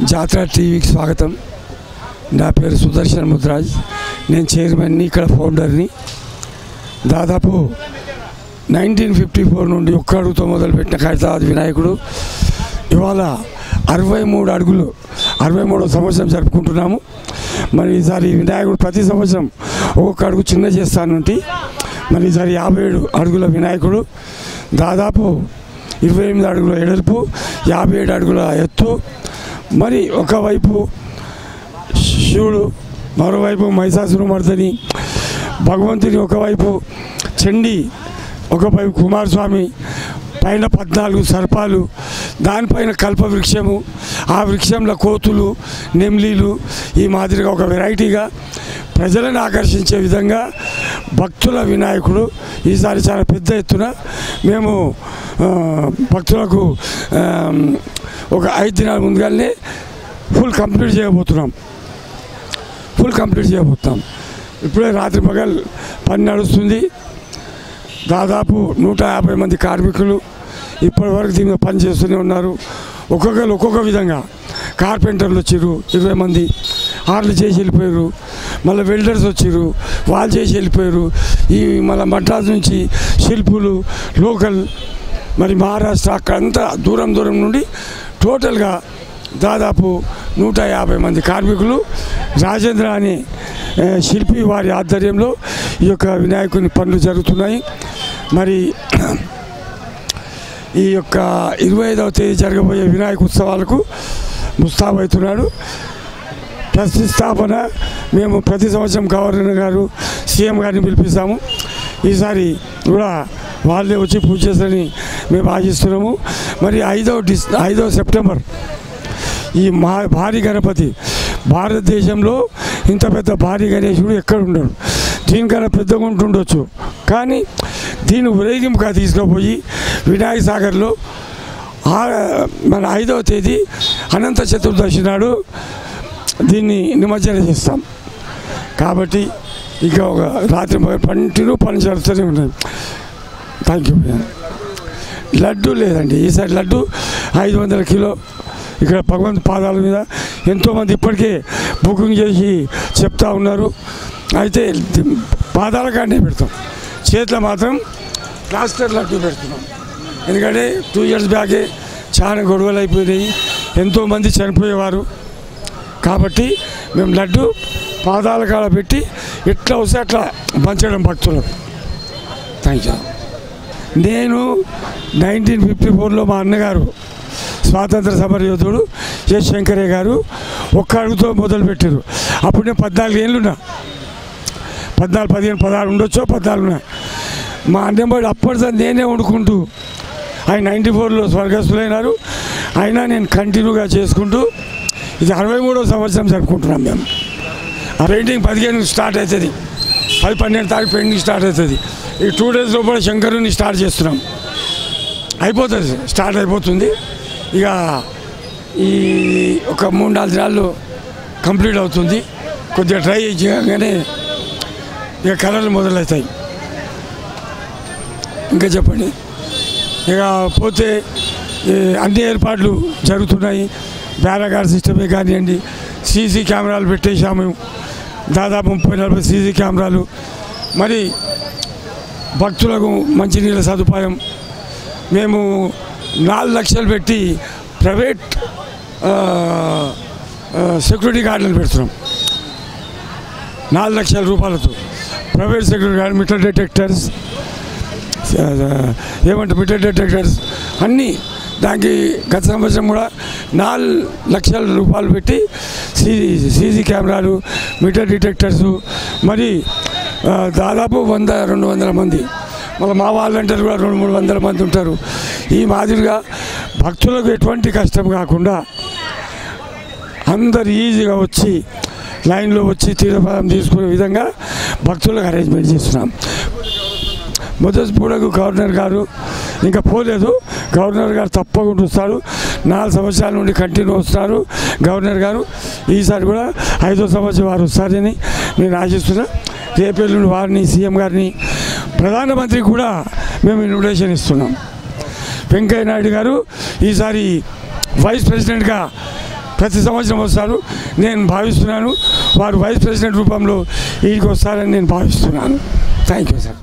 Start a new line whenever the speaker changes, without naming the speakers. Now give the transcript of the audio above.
జాతర టీవీకి స్వాగతం. నా పేరు సుదర్శన్ ముద్రాజ్. నేను చైర్మన్ని, ఇక్కడ ఫౌండర్ని. దాదాపు 1954 నుండి ఒక్క అడుగుతో మొదలుపెట్టిన ఖైరతాబాద్ వినాయకుడు ఇవాళ 63 అడుగులు 63వ సంవత్సరం జరుపుకుంటున్నాము. మరి ఈసారి వినాయకుడు ప్రతి సంవత్సరం ఒక్కొక్క అడుగు చిన్న చేస్తానంటే మరి ఈసారి 57 అడుగుల వినాయకుడు, దాదాపు 28 అడుగుల ఎడల్పు, 57 అడుగుల ఎత్తు. మరి ఒకవైపు శివుడు, మరోవైపు మహిషాసురమర్దిని, భగవంతుని ఒకవైపు చండి, ఒకవైపు కుమారస్వామి, పైన 14 సర్పాలు, దానిపైన కల్పవృక్షము, ఆ వృక్షంలో కోతులు, నెమ్లీలు, ఈ మాదిరిగా ఒక వెరైటీగా ప్రజలను ఆకర్షించే విధంగా భక్తుల వినాయకుడు ఈసారి చాలా పెద్ద ఎత్తున మేము భక్తులకు ఒక 5 దినాల ముందుగానే ఫుల్ కంప్లీట్ చేయబోతున్నాం. ఇప్పుడే రాత్రి పగల్ పని నడుస్తుంది. దాదాపు 150 మంది కార్మికులు ఇప్పటివరకు దీని పని చేస్తూనే ఉన్నారు. ఒక్కొక్కరు ఒక్కొక్క విధంగా. కార్పెంటర్లు వచ్చారు 20 మంది, ఆర్లు చేసి వెళ్ళిపోయారు. మళ్ళీ వెల్డర్స్ వచ్చారు, వాళ్ళు చేసి వెళ్ళిపోయారు. ఈ మళ్ళీ మద్రాసు నుంచి శిల్పులు, లోకల్, మరి మహారాష్ట్ర, అక్కడంతా దూరం నుండి టోటల్గా దాదాపు 150 మంది కార్మికులు, రాజేంద్ర అనే శిల్పి వారి ఆధ్వర్యంలో ఈ యొక్క వినాయకుని పనులు జరుగుతున్నాయి. మరి ఈ యొక్క 25వ తేదీ జరగబోయే వినాయక ఉత్సవాలకు ముస్తాబవుతున్నాడు. ప్రతిష్టాపన మేము ప్రతి సంవత్సరం గవర్నర్ గారు, సీఎం గారిని పిలిపిస్తాము. ఈసారి కూడా వాళ్ళే వచ్చి పూజ చేస్తారని మేము ఆశిస్తున్నాము. మరి 5వ సెప్టెంబర్ ఈ భారీ గణపతి, భారతదేశంలో ఇంత పెద్ద భారీ గణేశుడు ఎక్కడ ఉండడు. దీనికన్నా పెద్దగా ఉంటుండొచ్చు, కానీ దీన్ని ఊరేగింపుగా తీసుకుపోయి వినాయక సాగర్లో మన 5వ తేదీ అనంత చతుర్దశి నాడు దీన్ని నిమజ్జనం చేస్తాం. కాబట్టి ఇక ఒక రాత్రి కంటిన్యూ పని జరుగుతూనే ఉన్నాయి. Thank you. లడ్డు లేదండి, ఈసారి లడ్డు 500 కిలో ఇక్కడ భగవంతు పాదాల మీద ఎంతోమంది ఇప్పటికే బుకింగ్ చేసి చెప్తా ఉన్నారు. అయితే పాదాల కాడనే పెడతాం, చేతిలో మాత్రం ప్లాస్టర్ లడ్డు పెడుతున్నాం. ఎందుకంటే 2 ఇయర్స్ బ్యాకే చాలా గొడవలు అయిపోయినాయి, ఎంతోమంది చనిపోయేవారు. కాబట్టి మేము లడ్డు పాదాల కాడ పెట్టి ఎట్లా వస్తే అట్లా పంచడం భక్తులకు. Thank you. నేను 1954లో మా అన్నగారు స్వాతంత్ర సమరయోధుడు ఎస్ శంకరయ్య గారు ఒక్క అడుగుతో మొదలుపెట్టారు. అప్పుడు నేను 14 ఏళ్ళున్నా, 14, 15, 16 ఉండొచ్చో, 14 ఉన్నా. మా అన్నమ్మడు అప్పటిదా నేనే వండుకుంటూ, ఆయన 94లో స్వర్గస్థులైనారు. అయినా నేను కంటిన్యూగా చేసుకుంటూ ఇది 63వ సంవత్సరం జరుపుకుంటున్నాం. మేము ఆ పెయింటింగ్ 15 స్టార్ట్ అవుతుంది, 12 తారీఖు పెయింటింగ్ స్టార్ట్ అవుతుంది. ఈ 2 డేస్ లోపల శంకరుని స్టార్ట్ చేస్తున్నాం. అయిపోతుంది, స్టార్ట్ అయిపోతుంది. ఇక ఈ ఒక 3-4 దినాల్లో కంప్లీట్ అవుతుంది. కొద్దిగా ట్రై చేయగానే ఇక కళలు మొదలవుతాయి. ఇంకా చెప్పండి. ఇక పోతే అన్ని ఏర్పాట్లు జరుగుతున్నాయి. బ్యారాగార్ సిస్టమే కానివ్వండి, సీసీ కెమెరాలు పెట్టేశాము, దాదాపు 30-40 సీసీ కెమెరాలు. మరి భక్తులకు మంచినీళ్ళ సదుపాయం మేము 4 లక్షలు పెట్టి ప్రైవేట్ సెక్యూరిటీ గార్డులను పెడుతున్నాం. 4 లక్షల రూపాయలతో private security guard, meter detectors, meter detectors అన్నీ. దానికి గత సంవత్సరం కూడా 4 లక్షల రూపాయలు పెట్టి సీసీ కెమెరాలు, మీటర్ డిటెక్టర్సు, మరి దాదాపు 100-200 మంది, మళ్ళీ మా వాలంటీర్లు కూడా 200-300 మంది ఉంటారు. ఈ మాదిరిగా భక్తులకు ఎటువంటి కష్టం కాకుండా అందరు ఈజీగా వచ్చి లైన్లో వచ్చి తీర్థపాదం తీసుకునే విధంగా భక్తులకు అరేంజ్మెంట్ చేస్తున్నాం. మొదటి పూటకు గవర్నర్ గారు ఇంకా పోలేదు, గవర్నర్ గారు తప్పకుండా వస్తారు. 4 సంవత్సరాల నుండి కంటిన్యూ వస్తారు గవర్నర్ గారు. ఈసారి కూడా 5వ సంవత్సరం వారు వస్తారని నేను ఆశిస్తున్నా. రేపెల్లుండి వారిని, సీఎం గారిని, ప్రధానమంత్రికి కూడా మేము ఇన్విటేషన్ ఇస్తున్నాం. వెంకయ్య నాయుడు గారు ఈసారి వైస్ ప్రెసిడెంట్గా ప్రతి సంవత్సరం వస్తారు నేను భావిస్తున్నాను. వారు వైస్ ప్రెసిడెంట్ రూపంలో వీడికి వస్తారని నేను భావిస్తున్నాను. Thank you sir.